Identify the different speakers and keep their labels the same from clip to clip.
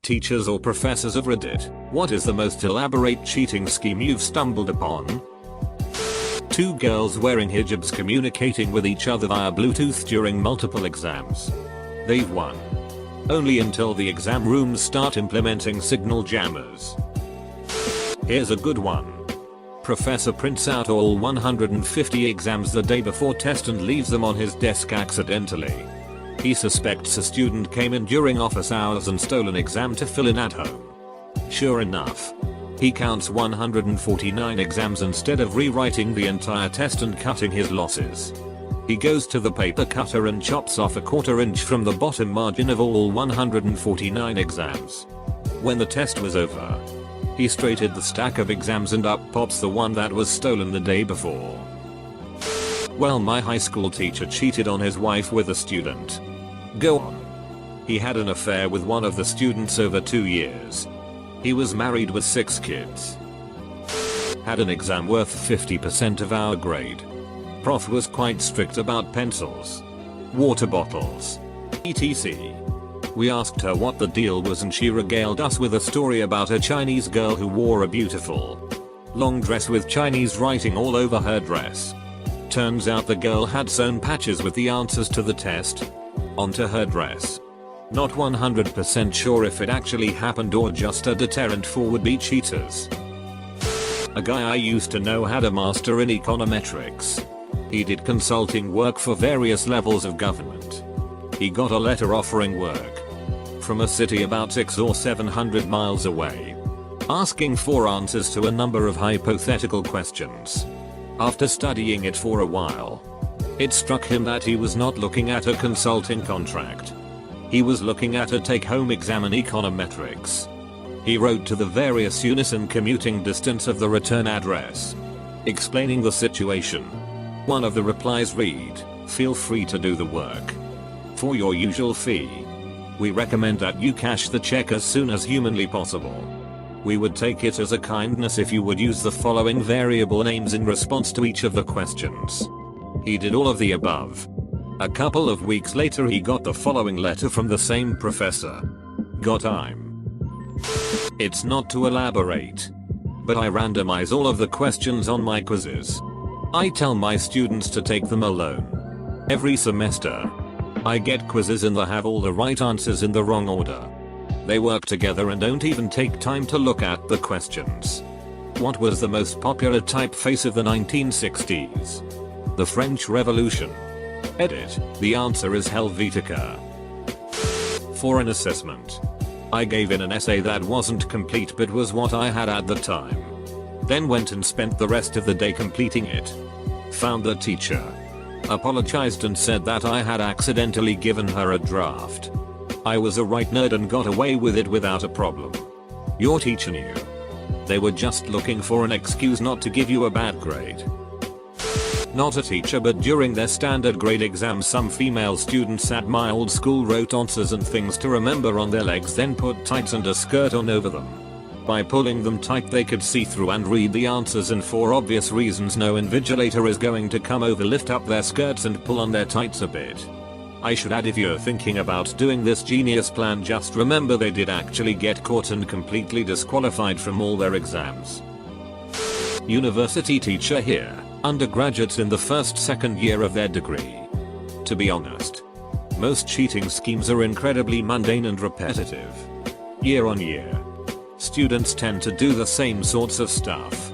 Speaker 1: Teachers or professors of Reddit, what is the most elaborate cheating scheme you've stumbled upon? Two girls wearing hijabs communicating with each other via Bluetooth during multiple exams. They've won. Only until the exam rooms start implementing signal jammers. Here's a good one. Professor prints out all 150 exams the day before test and leaves them on his desk accidentally. He suspects a student came in during office hours and stole an exam to fill in at home. Sure enough, he counts 149 exams instead of rewriting the entire test and cutting his losses. He goes to the paper cutter and chops off a 1/4 inch from the bottom margin of all 149 exams. When the test was over, he straightened the stack of exams and up pops the one that was stolen the day before. Well, my high school teacher cheated on his wife with a student. Go on. He had an affair with one of the students over 2 years. He was married with 6 kids. Had an exam worth 50% of our grade. Prof was quite strict about pencils, water bottles, etc. We asked her what the deal was and she regaled us with a story about a Chinese girl who wore a beautiful long dress with Chinese writing all over her dress. Turns out the girl had sewn patches with the answers to the test onto her dress. Not 100% sure if it actually happened or just a deterrent for would-be cheaters. A guy I used to know had a master in econometrics. He did consulting work for various levels of government. He got a letter offering work from a city about 600 or 700 miles away, asking for answers to a number of hypothetical questions. After studying it for a while, it struck him that he was not looking at a consulting contract. He was looking at a take-home exam in econometrics. He wrote to the various units and commuting distance of the return address, explaining the situation. One of the replies read, "Feel free to do the work for your usual fee. We recommend that you cash the check as soon as humanly possible. We would take it as a kindness if you would use the following variable names in response to each of the questions." He did all of the above. A couple of weeks later he got the following letter from the same professor. Got time. It's not to elaborate, but I randomize all of the questions on my quizzes. I tell my students to take them alone. Every semester, I get quizzes and they have all the right answers in the wrong order. They work together and don't even take time to look at the questions. What was the most popular typeface of the 1960s? The French Revolution. Edit. The answer is Helvetica. For an assessment, I gave in an essay that wasn't complete but was what I had at the time. Then went and spent the rest of the day completing it. Found the teacher. Apologized and said that I had accidentally given her a draft. I was a right nerd and got away with it without a problem. Your teacher knew. They were just looking for an excuse not to give you a bad grade. Not a teacher, but during their standard grade exam some female students at my old school wrote answers and things to remember on their legs, then put tights and a skirt on over them. By pulling them tight they could see through and read the answers, and for obvious reasons no invigilator is going to come over, lift up their skirts and pull on their tights a bit. I should add, if you're thinking about doing this genius plan, just remember they did actually get caught and completely disqualified from all their exams. University teacher here. Undergraduates in the second year of their degree. To be honest, most cheating schemes are incredibly mundane and repetitive. Year on year, students tend to do the same sorts of stuff,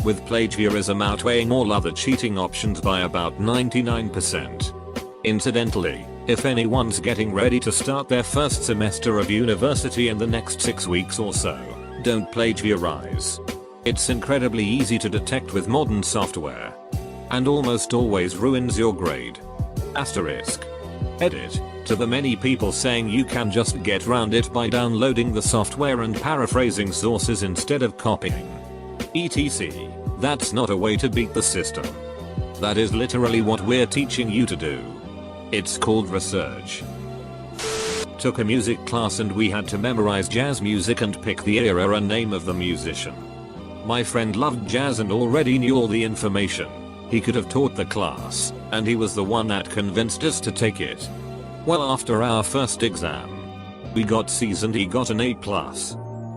Speaker 1: with plagiarism outweighing all other cheating options by about 99%. Incidentally, if anyone's getting ready to start their first semester of university in the next 6 weeks or so, don't plagiarize. It's incredibly easy to detect with modern software, and almost always ruins your grade. Asterisk. Edit. To the many people saying you can just get around it by downloading the software and paraphrasing sources instead of copying, etc. That's not a way to beat the system. That is literally what we're teaching you to do. It's called research. Took a music class and we had to memorize jazz music and pick the era and name of the musician. My friend loved jazz and already knew all the information. He could have taught the class, and he was the one that convinced us to take it. Well, after our first exam, We got C's and he got an A+.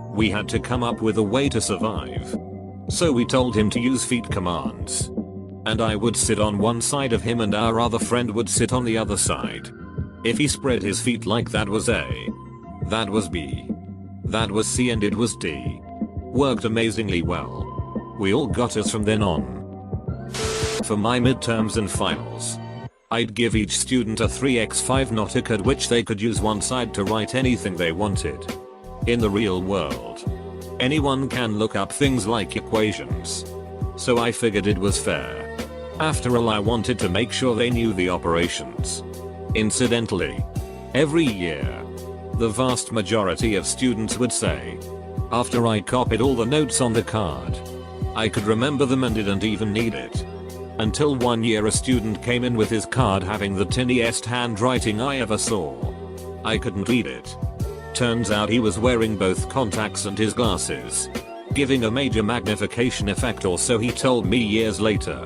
Speaker 1: We had to come up with a way to survive. So we told him to use feet commands. And I would sit on one side of him and our other friend would sit on the other side. If he spread his feet like that was A. That was B. That was C and it was D. Worked amazingly well. We all got A's from then on. For my midterms and finals, I'd give each student a 3x5 notebook which they could use one side to write anything they wanted. In the real world, anyone can look up things like equations. So I figured it was fair. After all, I wanted to make sure they knew the operations. Incidentally, every year, the vast majority of students would say, after I copied all the notes on the card, I could remember them and didn't even need it. Until one year a student came in with his card having the tiniest handwriting I ever saw. I couldn't read it. Turns out he was wearing both contacts and his glasses, giving a major magnification effect, or so he told me years later.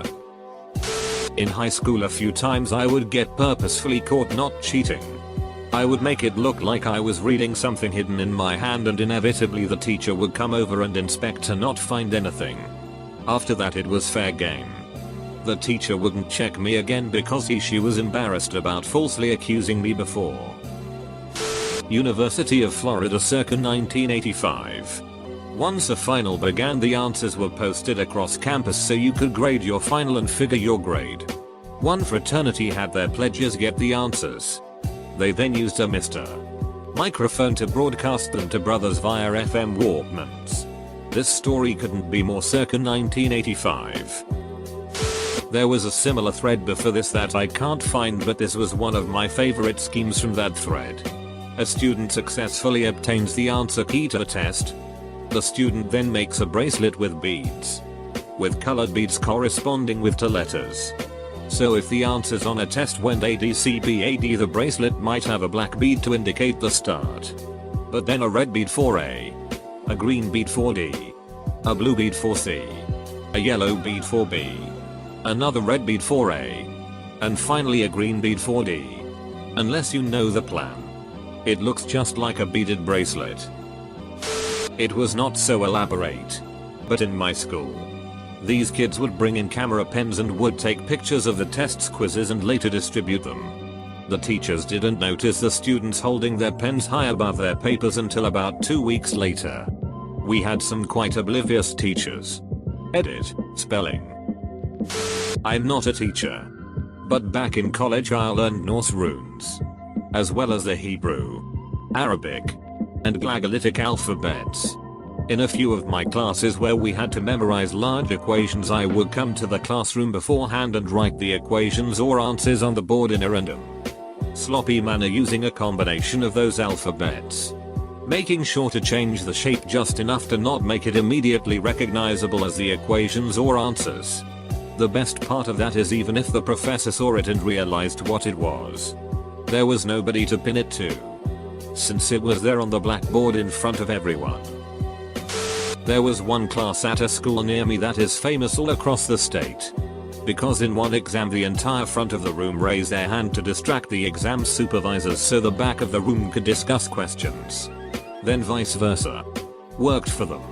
Speaker 1: In high school a few times I would get purposefully caught not cheating. I would make it look like I was reading something hidden in my hand and inevitably the teacher would come over and inspect to not find anything. After that it was fair game. The teacher wouldn't check me again because she was embarrassed about falsely accusing me before. University of Florida circa 1985. Once a final began, the answers were posted across campus so you could grade your final and figure your grade. One fraternity had their pledges get the answers. They then used a Mr. microphone to broadcast them to brothers via FM Walkmans. This story couldn't be more circa 1985. There was a similar thread before this that I can't find, but this was one of my favorite schemes from that thread. A student successfully obtains the answer key to a test. The student then makes a bracelet with beads, with colored beads corresponding with to letters. So if the answers on a test went ADCBAD, the bracelet might have a black bead to indicate the start, but then a red bead for A, a green bead for D, a blue bead for C, a yellow bead for B, another red bead for A, and finally a green bead for D. Unless you know the plan, it looks just like a beaded bracelet. It was not so elaborate. But in my school, these kids would bring in camera pens and would take pictures of the tests, quizzes and later distribute them. The teachers didn't notice the students holding their pens high above their papers until about 2 weeks later. We had some quite oblivious teachers. Edit, spelling. I'm not a teacher, but back in college I learned Norse runes, as well as the Hebrew, Arabic, and Glagolitic alphabets. In a few of my classes where we had to memorize large equations, I would come to the classroom beforehand and write the equations or answers on the board in a random, sloppy manner using a combination of those alphabets, making sure to change the shape just enough to not make it immediately recognizable as the equations or answers. The best part of that is even if the professor saw it and realized what it was, there was nobody to pin it to, since it was there on the blackboard in front of everyone. There was one class at a school near me that is famous all across the state, because in one exam the entire front of the room raised their hand to distract the exam supervisors so the back of the room could discuss questions. Then vice versa. Worked for them,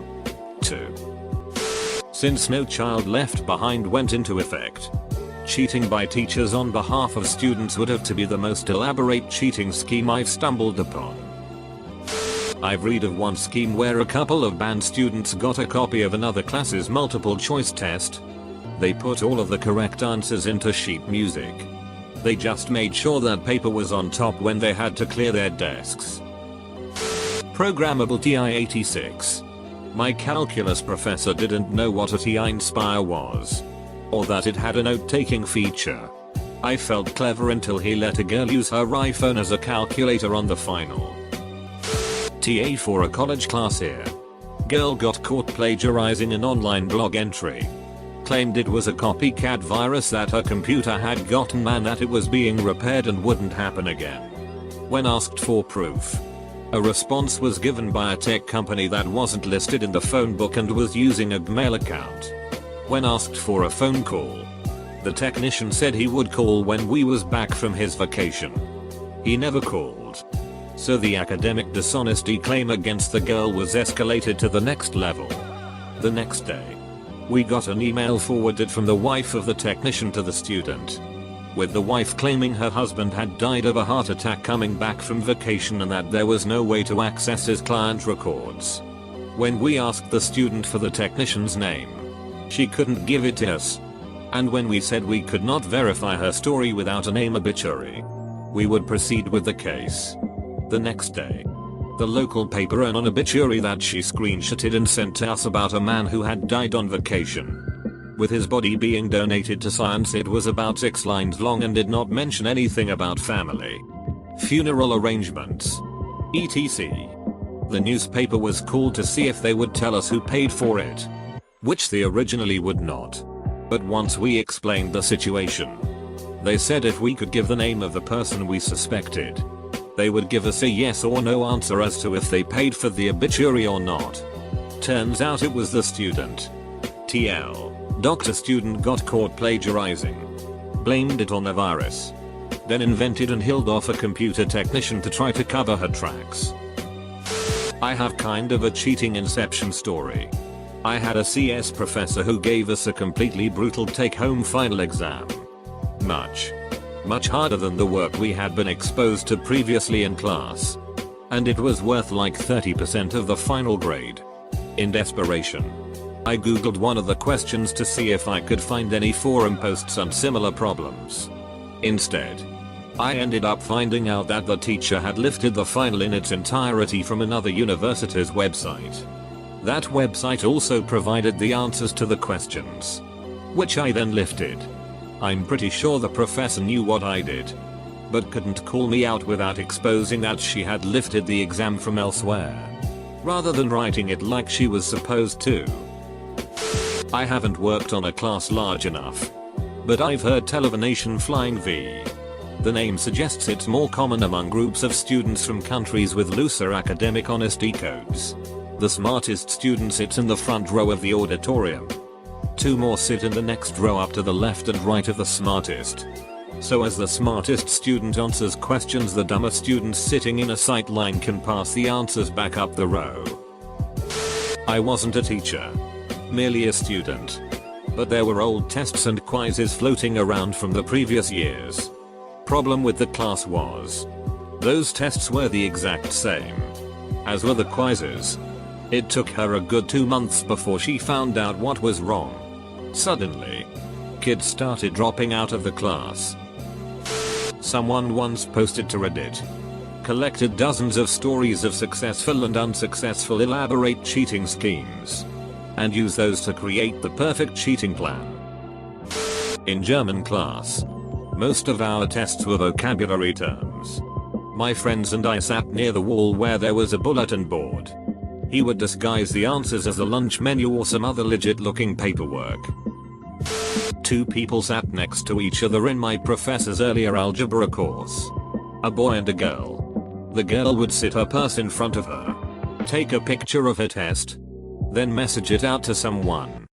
Speaker 1: too. Since No Child Left Behind went into effect, cheating by teachers on behalf of students would have to be the most elaborate cheating scheme I've stumbled upon. I've read of one scheme where a couple of band students got a copy of another class's multiple choice test. They put all of the correct answers into sheet music. They just made sure that paper was on top when they had to clear their desks. Programmable TI-86. My calculus professor didn't know what a TI-Inspire was, or that it had a note-taking feature. I felt clever until he let a girl use her iPhone as a calculator on the final. TA for a college class here. Girl got caught plagiarizing an online blog entry. Claimed it was a copycat virus that her computer had gotten and that it was being repaired and wouldn't happen again. When asked for proof, a response was given by a tech company that wasn't listed in the phone book and was using a Gmail account. When asked for a phone call, the technician said he would call when we was back from his vacation. He never called. So the academic dishonesty claim against the girl was escalated to the next level. The next day, we got an email forwarded from the wife of the technician to the student, with the wife claiming her husband had died of a heart attack coming back from vacation and that there was no way to access his client records. When we asked the student for the technician's name, she couldn't give it to us. And when we said we could not verify her story without a name obituary, we would proceed with the case. The next day, the local paper ran an obituary that she screenshotted and sent to us about a man who had died on vacation, with his body being donated to science. It was about 6 lines long and did not mention anything about family, funeral arrangements, etc. The newspaper was called to see if they would tell us who paid for it, which they originally would not. But once we explained the situation, they said if we could give the name of the person we suspected, they would give us a yes or no answer as to if they paid for the obituary or not. Turns out it was the student. TL. Doctor student got caught plagiarizing. Blamed it on the virus. Then invented and held off a computer technician to try to cover her tracks. I have kind of a cheating inception story. I had a CS professor who gave us a completely brutal take-home final exam. Much harder than the work we had been exposed to previously in class. And it was worth like 30% of the final grade. In desperation, I googled one of the questions to see if I could find any forum posts on similar problems. Instead, I ended up finding out that the teacher had lifted the final in its entirety from another university's website. That website also provided the answers to the questions, which I then lifted. I'm pretty sure the professor knew what I did, but couldn't call me out without exposing that she had lifted the exam from elsewhere, rather than writing it like she was supposed to. I haven't worked on a class large enough, but I've heard tell of a nation flying V. The name suggests it's more common among groups of students from countries with looser academic honesty codes. The smartest student sits in the front row of the auditorium. 2 more sit in the next row up to the left and right of the smartest. So as the smartest student answers questions, the dumber students sitting in a sight line can pass the answers back up the row. I wasn't a teacher, merely a student. But there were old tests and quizzes floating around from the previous years. Problem with the class was, those tests were the exact same, as were the quizzes. It took her a good 2 months before she found out what was wrong. Suddenly, kids started dropping out of the class. Someone once posted to Reddit, collected dozens of stories of successful and unsuccessful elaborate cheating schemes, and used those to create the perfect cheating plan. In German class, most of our tests were vocabulary terms. My friends and I sat near the wall where there was a bulletin board. He would disguise the answers as a lunch menu or some other legit looking paperwork. 2 people sat next to each other in my professor's earlier algebra course. A boy and a girl. The girl would sit her purse in front of her, take a picture of her test, then message it out to someone.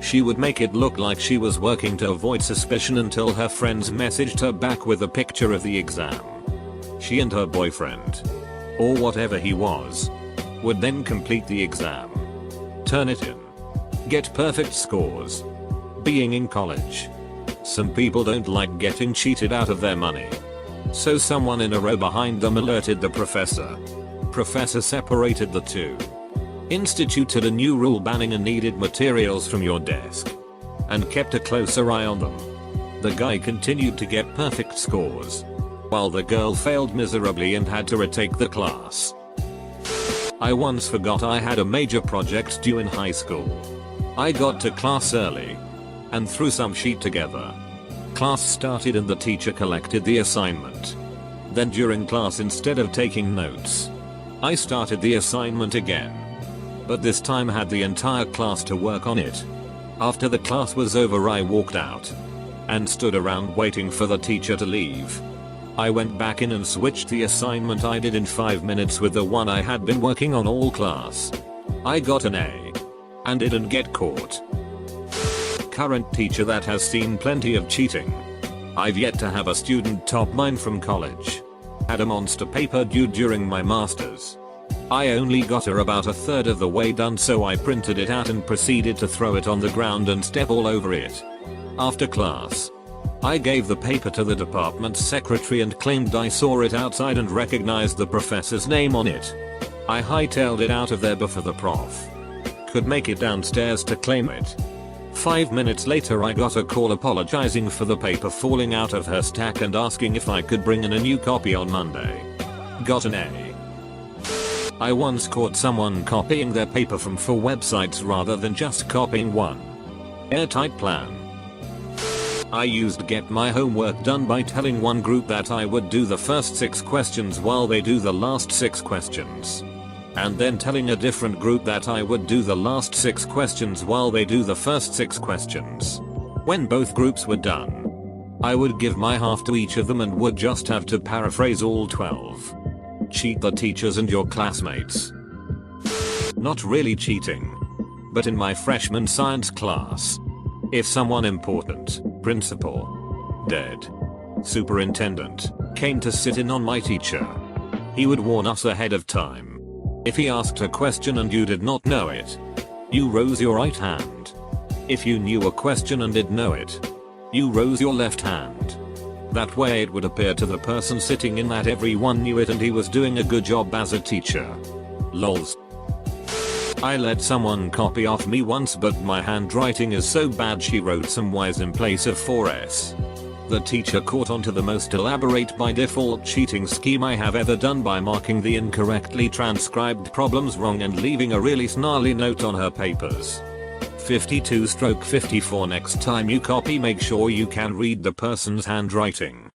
Speaker 1: She would make it look like she was working to avoid suspicion until her friends messaged her back with a picture of the exam. She and her boyfriend, or whatever he was, would then complete the exam, turn it in, get perfect scores. Being in college, some people don't like getting cheated out of their money. So someone in a row behind them alerted the professor. Professor separated the 2. Instituted a new rule banning unneeded materials from your desk, and kept a closer eye on them. The guy continued to get perfect scores, while the girl failed miserably and had to retake the class. I once forgot I had a major project due in high school. I got to class early and threw some sheet together. Class started and the teacher collected the assignment. Then during class, instead of taking notes, I started the assignment again. But this time had the entire class to work on it. After the class was over, I walked out and stood around waiting for the teacher to leave. I went back in and switched the assignment I did in 5 minutes with the one I had been working on all class. I got an A and didn't get caught. Current teacher that has seen plenty of cheating. I've yet to have a student top mine from college. Had a monster paper due during my masters. I only got her about a third of the way done, so I printed it out and proceeded to throw it on the ground and step all over it. After class, I gave the paper to the department secretary and claimed I saw it outside and recognized the professor's name on it. I hightailed it out of there before the prof could make it downstairs to claim it. 5 minutes later I got a call apologizing for the paper falling out of her stack and asking if I could bring in a new copy on Monday. Got an A. I once caught someone copying their paper from 4 websites rather than just copying one. Airtight plan. I used to get my homework done by telling one group that I would do the first 6 questions while they do the last 6 questions. And then telling a different group that I would do the last 6 questions while they do the first 6 questions. When both groups were done, I would give my half to each of them and would just have to paraphrase all 12. Cheat the teachers and your classmates. Not really cheating. But in my freshman science class, if someone important, principal, dead, superintendent, came to sit in on my teacher, he would warn us ahead of time. If he asked a question and you did not know it, you rose your right hand. If you knew a question and did know it, you rose your left hand. That way it would appear to the person sitting in that everyone knew it and he was doing a good job as a teacher. Lols. I let someone copy off me once, but my handwriting is so bad she wrote some Y's in place of 4's. The teacher caught on to the most elaborate by default cheating scheme I have ever done by marking the incorrectly transcribed problems wrong and leaving a really snarly note on her papers. 52/54. Next time you copy, make sure you can read the person's handwriting.